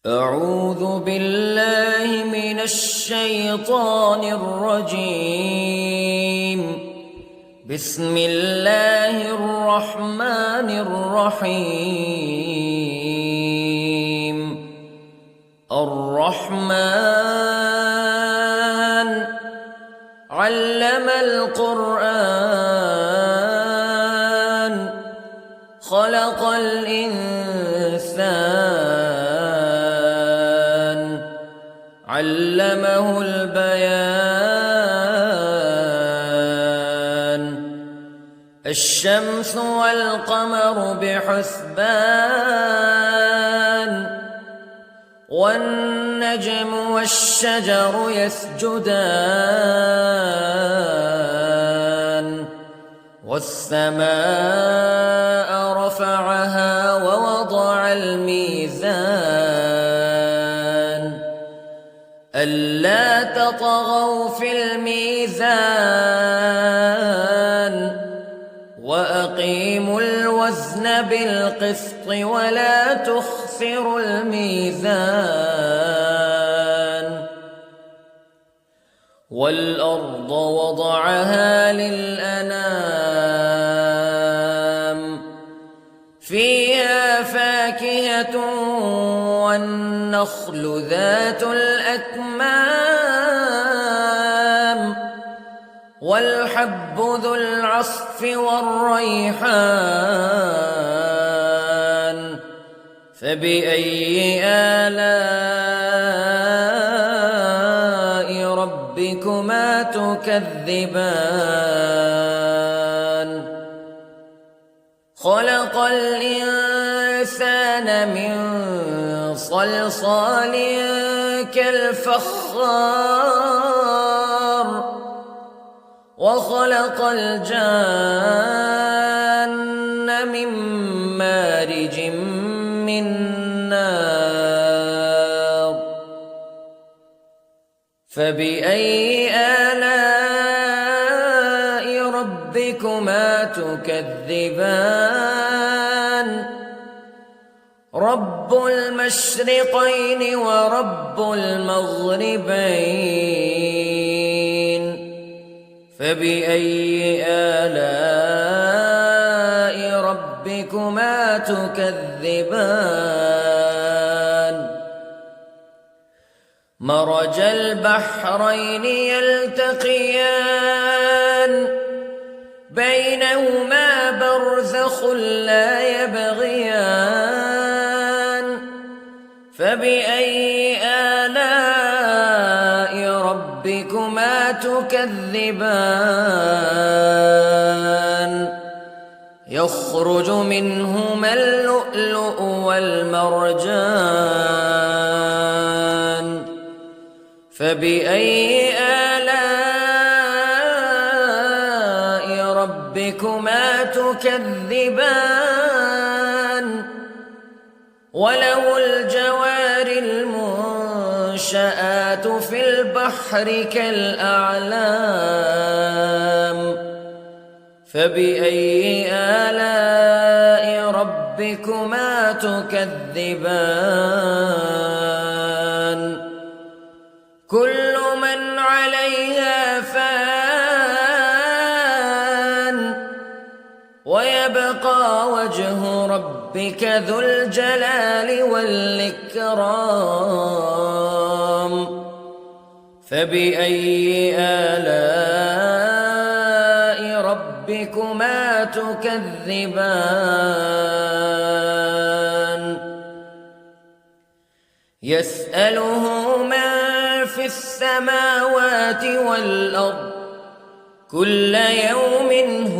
أعوذ بالله من الشيطان الرجيم. بسم الله الرحمن الرحيم. الرحمن علم القرآن خلق الإنسان علمه البيان. الشمس والقمر بحسبان والنجم والشجر يسجدان والسماء رفعها ووضع الميزان ألا تطغوا في الميزان وأقيموا الوزن بالقسط ولا تخسروا الميزان. والأرض وضعها للأنام فيها فاكهة والنخل ذات الأكمام والحب ذو العصف والريحان فبأي آلاء ربكما تكذبان. خلق الإنسان من صلصال كالفخار وخلق الجان من مارج من نار فبأي آلاء ربكما تكذبان. رب المشرقين ورب المغربين فبأي آلاء ربكما تكذبان. مرج البحرين يلتقيان بينهما برزخ لا يبغيان فبأي آلاء ربكما تكذبان. يخرج منهما اللؤلؤ والمرجان فبأي آلاء ربكما تكذبان. وله الجوار المنشآت في البحر كالأعلام فبأي آلاء ربكما تكذبان. كل من عليها فان ويبقى وجه ربك ذو الجلال والإكرام فبأي آلاء ربكما تكذبان. يسأله من في السماوات والأرض كل يوم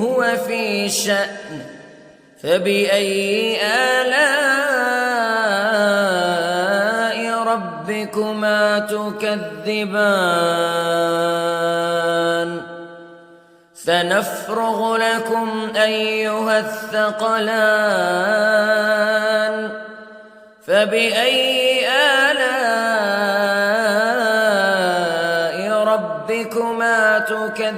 هو في شأن فبأي آلاء ربكما تكذبان. سنفرغ لكم أيها الثقلان فبأي آلاء ربكما تكذبان.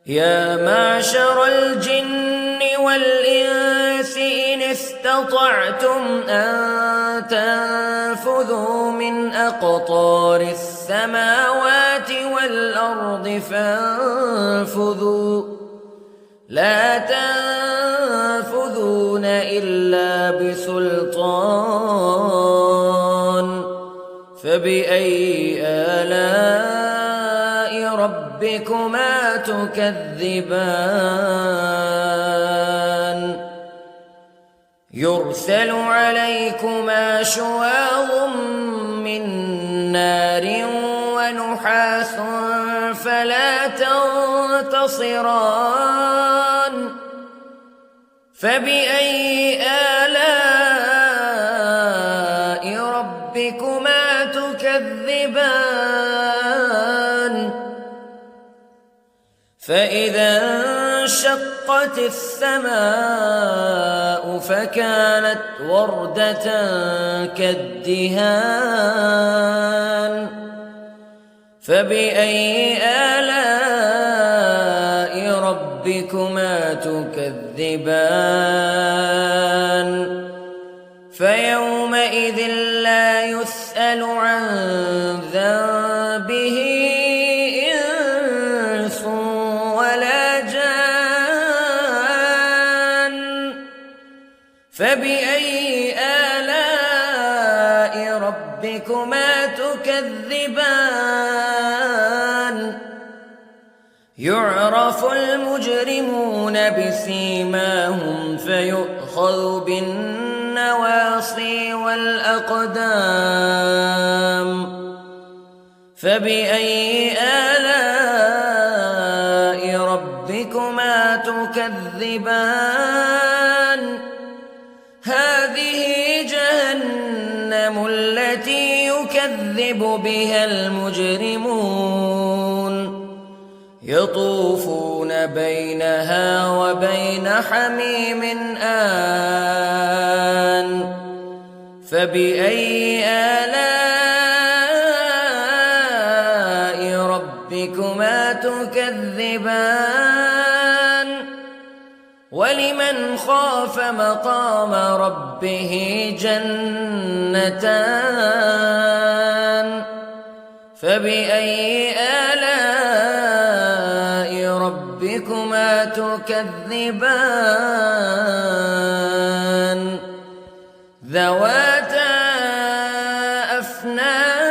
يا معشر الجن والإنس استطعتم أن تنفذوا من أقطار السماوات والأرض فانفذوا لا تنفذون إلا بسلطان فبأي آلاء ربكما تكذبان يرسل عليكما شواظ من نار ونحاس فلا تنتصران فبأي آلاء ربكما تكذبان فإذا انشقت السماء فكانت وردة كالدهان فبأي آلاء ربكما تكذبان فيومئذ لا يسأل عن ذنبه إنس ولا جان فبأي آلاء ربكما تكذبان يعرف المجرمون بسيماهم فيؤخذ بالنواصي والأقدام فبأي آلاء ربكما تكذبان هذه جهنم التي يكذب بها المجرمون يطوفون بينها وبين حميم آن فبأي آلاء ربكما تكذبان ولمن خاف مقام ربه جنتان فبأي آلاء ربكما تكذبان ذواتا أفنان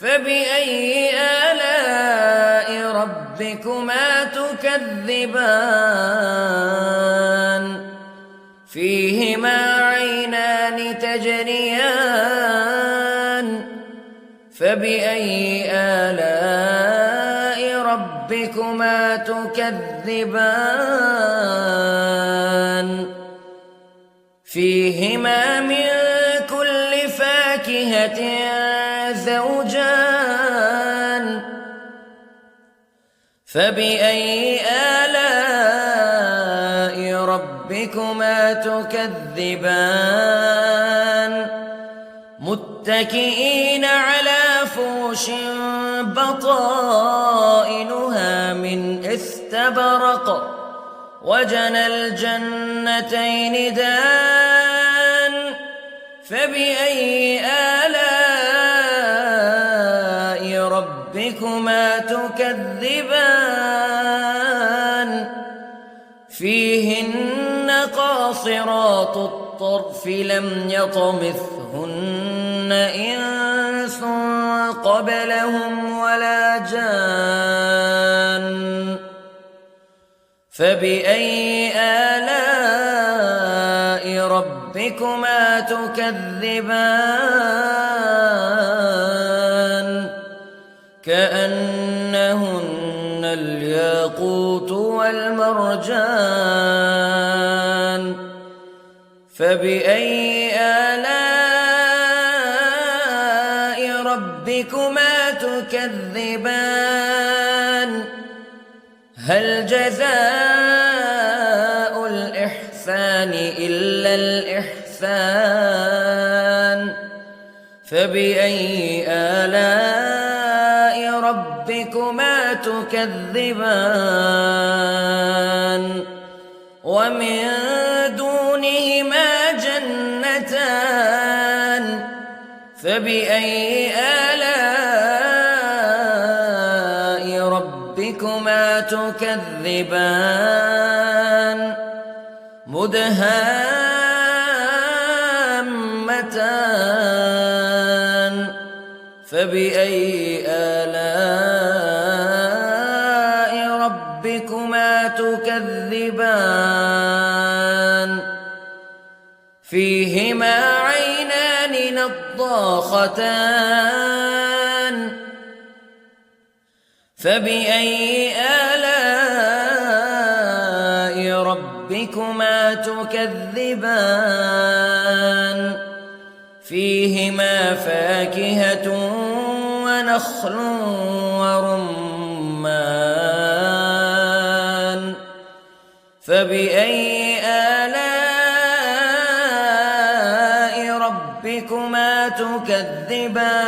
فبأي آلاء ربكما تكذبان فيهما عينان تجريان فبأي آلاء ربكما تكذبان فيهما من كل فاكهة زوجان فبأي آلاء ربكما تكذبان متكئين على فرش بطائنها من استبرق وجنى الجنتين دان فبأي آلاء ربكما تكذبان فيهن قاصرات الطرف لم يطمثهن إنس قبلهم ولا جان فبأي آلاء ربكما تكذبان كأنهن الياقوت والمرجان فبأي آلاء ربكما تكذبان هل جزاء الإحسان إلا الإحسان فبأي آلاء ربكما تكذبان ومن دونهما جنتان فبأي آلاء ربكما تكذبان مدهامتان فبأي آلاء ربكما تكذبان فيهما عينان نضاختان فبأي آلاء ربكما تكذبان فيهما فاكهة ونخل ورمان فبأي آلاء ربكما تكذبان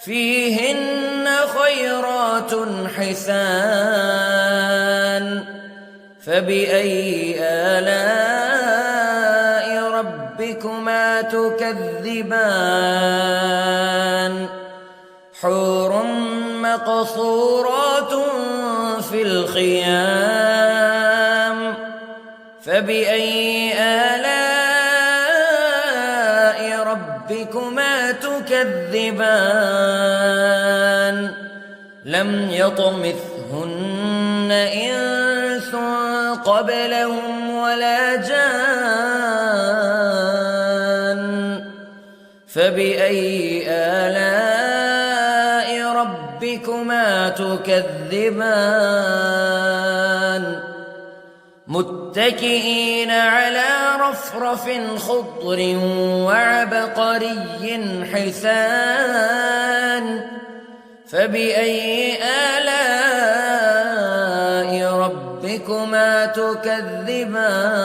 فيهن خيرات حسان فبأي آلاء ربكما تكذبان حور مقصورات في الخيام فبأي آلاء ربكما تكذبان لم يطمثهن إنس قبلهم ولا جان فبأي آلاء ربكما تكذبان متكئين على رفرف خضر وعبقري حسان فبأي آلاء ربكما تكذبان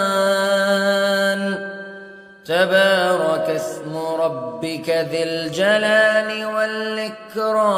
تبارك اسم ربك ذي الجلال والإكرام